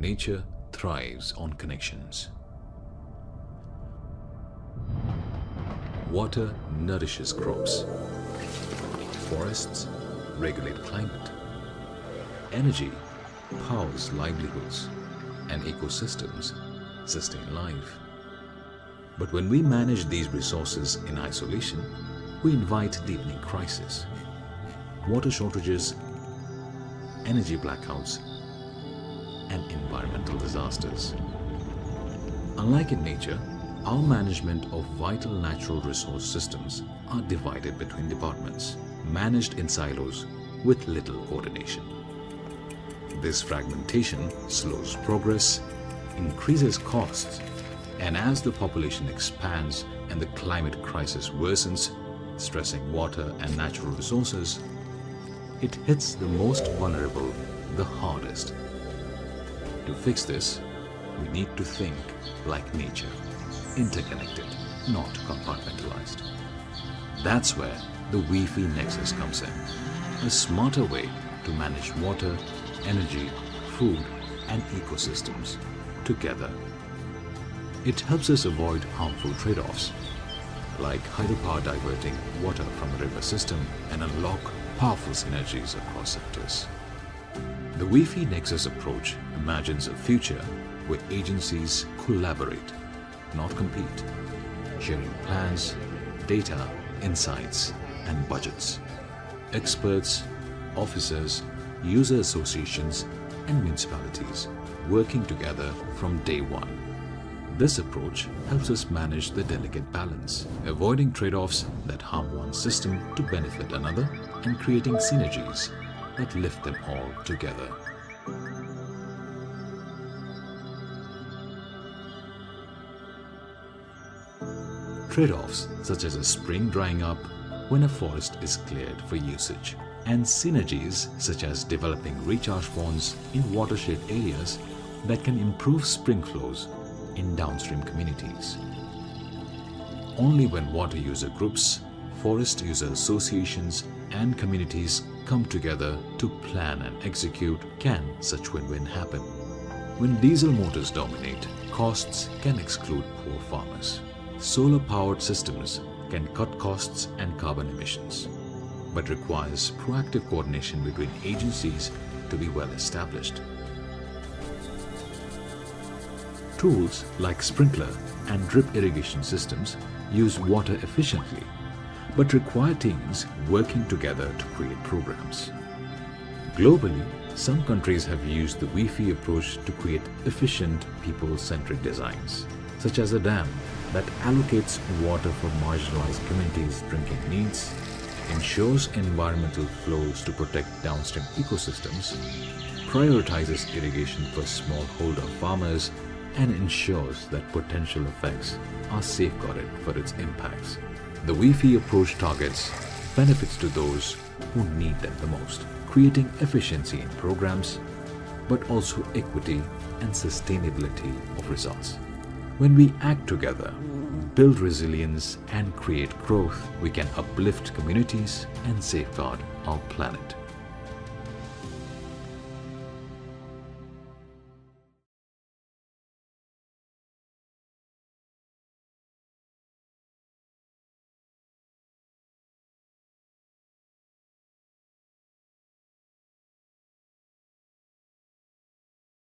Nature thrives on connections. Water nourishes crops. Forests regulate climate. Energy powers livelihoods, and ecosystems sustain life. But when we manage these resources in isolation, we invite deepening crisis. Water shortages, energy blackouts, and environmental disasters. Unlike in nature, our management of vital natural resource systems are divided between departments, managed in silos with little coordination. This fragmentation slows progress, increases costs, and as the population expands and the climate crisis worsens, stressing water and natural resources, it hits the most vulnerable the hardest. To fix this, we need to think like nature, interconnected, not compartmentalized. That's where the WEFE nexus comes in, a smarter way to manage water, energy, food, and ecosystems together. It helps us avoid harmful trade-offs, like hydropower diverting water from a river system, and unlock powerful synergies across sectors. The WEFE Nexus approach imagines a future where agencies collaborate, not compete, sharing plans, data, insights, and budgets. Experts, officers, user associations, and municipalities working together from day one. This approach helps us manage the delicate balance, avoiding trade-offs that harm one system to benefit another, and creating synergies that lift them all together. Trade-offs such as a spring drying up when a forest is cleared for usage, and synergies such as developing recharge ponds in watershed areas that can improve spring flows in downstream communities. Only when water user groups, forest user associations, and communities come together to plan and execute can such win-win happen. When diesel motors dominate, costs can exclude poor farmers. Solar-powered systems can cut costs and carbon emissions, but requires proactive coordination between agencies to be well established. Tools like sprinkler and drip irrigation systems use water efficiently, but require teams working together to create programs. Globally, some countries have used the WEFE approach to create efficient, people-centric designs, such as a dam that allocates water for marginalized communities' drinking needs, ensures environmental flows to protect downstream ecosystems, prioritizes irrigation for smallholder farmers, and ensures that potential effects are safeguarded for its impacts. The WEFE approach targets benefits to those who need them the most, creating efficiency in programs, but also equity and sustainability of results. When we act together, build resilience, and create growth, we can uplift communities and safeguard our planet.